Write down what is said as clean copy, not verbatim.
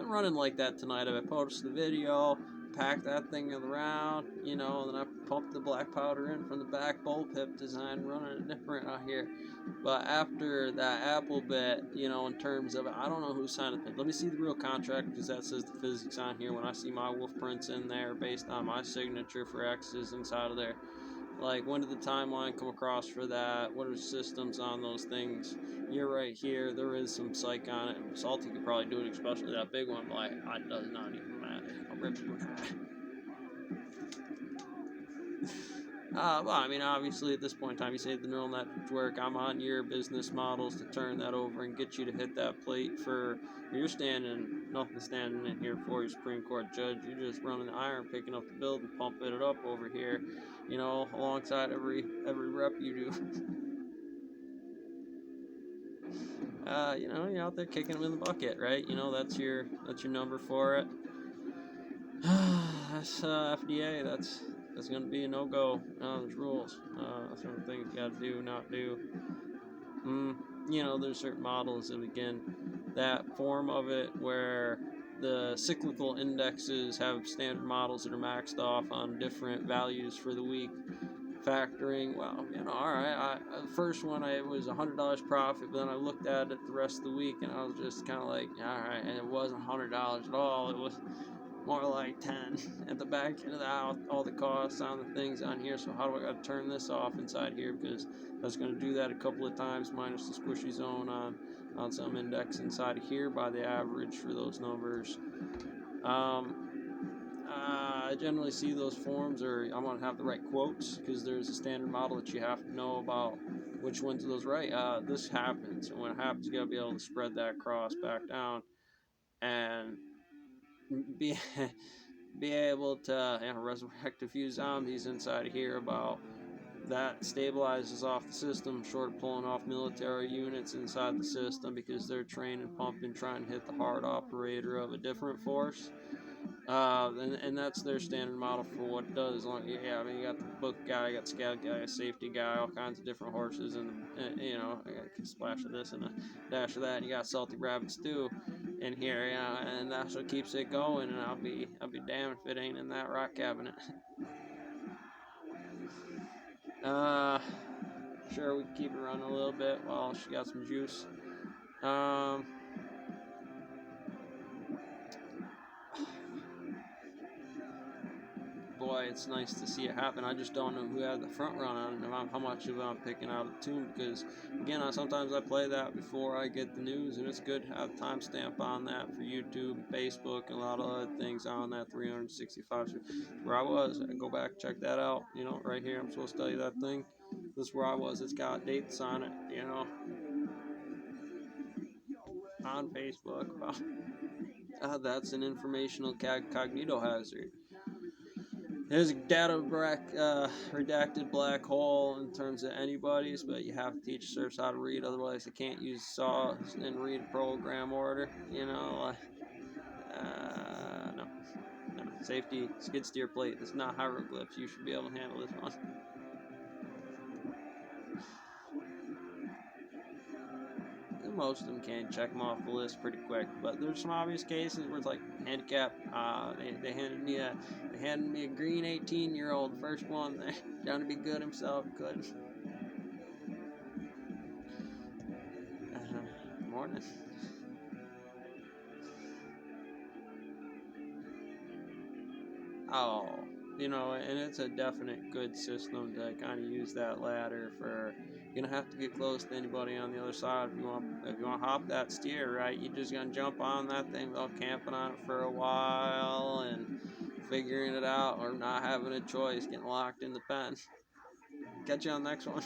running like that tonight. I posted a video, packed that thing around, you know, and then I pumped the black powder in from the back bullpup design, running it different out here. But after that Apple bit, you know, in terms of, I don't know who signed it. Let me see the real contract, because that says the physics on here. When I see my wolf prints in there based on my signature for X's inside of there, like, when did the timeline come across for that? What are systems on those things? You're right here. There is some psych on it. Salty could probably do it, especially that big one. Like, it does not even matter. I'll rip you. Well, I mean, obviously, at this point in time, you say the neural networks work. I'm on your business models to turn that over and get you to hit that plate for. You're nothing standing in here for your Supreme Court judge. You're just running the iron, picking up the build and pumping it up over here, you know, alongside every rep you do. You know, you're out there kicking them in the bucket, right? You know, that's your number for it. That's FDA. That's gonna be a no-go. There's rules. Certain things you gotta do, not do. You know, there's certain models that, again, that form of it where the cyclical indexes have standard models that are maxed off on different values for the week. Factoring, well, you know, all right. The first one, it was $100 profit, but then I looked at it the rest of the week, and I was just kind of like, all right, and it wasn't $100 at all. It was more like 10 at the back end of the house, all the costs on the things on here. So how do I got to turn this off inside here, because that's going to do that a couple of times, minus the squishy zone on some index inside of here by the average for those numbers. I generally see those forms, or I'm going to have the right quotes, because there's a standard model that you have to know about which ones of those right. This happens, and when it happens, you got to be able to spread that cross back down and be able to, you know, resurrect a few zombies inside of here. About that stabilizes off the system, short of pulling off military units inside the system, because they're trained and pumped and trying to hit the hard operator of a different force. And that's their standard model for what it does. Yeah, I mean, you got the book guy, you got the scout guy, safety guy, all kinds of different horses, and you know, I got a splash of this and a dash of that, and you got salty rabbits too in here, yeah, and that's what keeps it going. And I'll be damned if it ain't in that rock cabinet. Sure, we can keep it running a little bit while she got some juice. Boy, it's nice to see it happen. I just don't know who had the front run on it, and how much of it I'm picking out of the tune, because, again, sometimes I play that before I get the news, and it's good to have a timestamp on that for YouTube and Facebook and a lot of other things on that 365. Where I was, I go back, check that out, you know, right here. I'm supposed to tell you that thing. This is where I was. It's got dates on it, you know, on Facebook. That's an informational cognito hazard. There's a data redacted black hole in terms of anybody's, but you have to teach surfs how to read, otherwise they can't use saw and read program order, you know. No. Safety, skid steer plate. It's not hieroglyphs. You should be able to handle this one. Most of them can check them off the list pretty quick, but there's some obvious cases where it's like handicap. They handed me a green 18-year-old, first one. Trying to be good himself, couldn't. Morning. Oh, you know, and it's a definite good system to kind of use that ladder for. You're gonna have to get close to anybody on the other side if you want to hop that steer, right? You're just gonna jump on that thing without camping on it for a while and figuring it out, or not having a choice, getting locked in the pen. Catch you on the next one.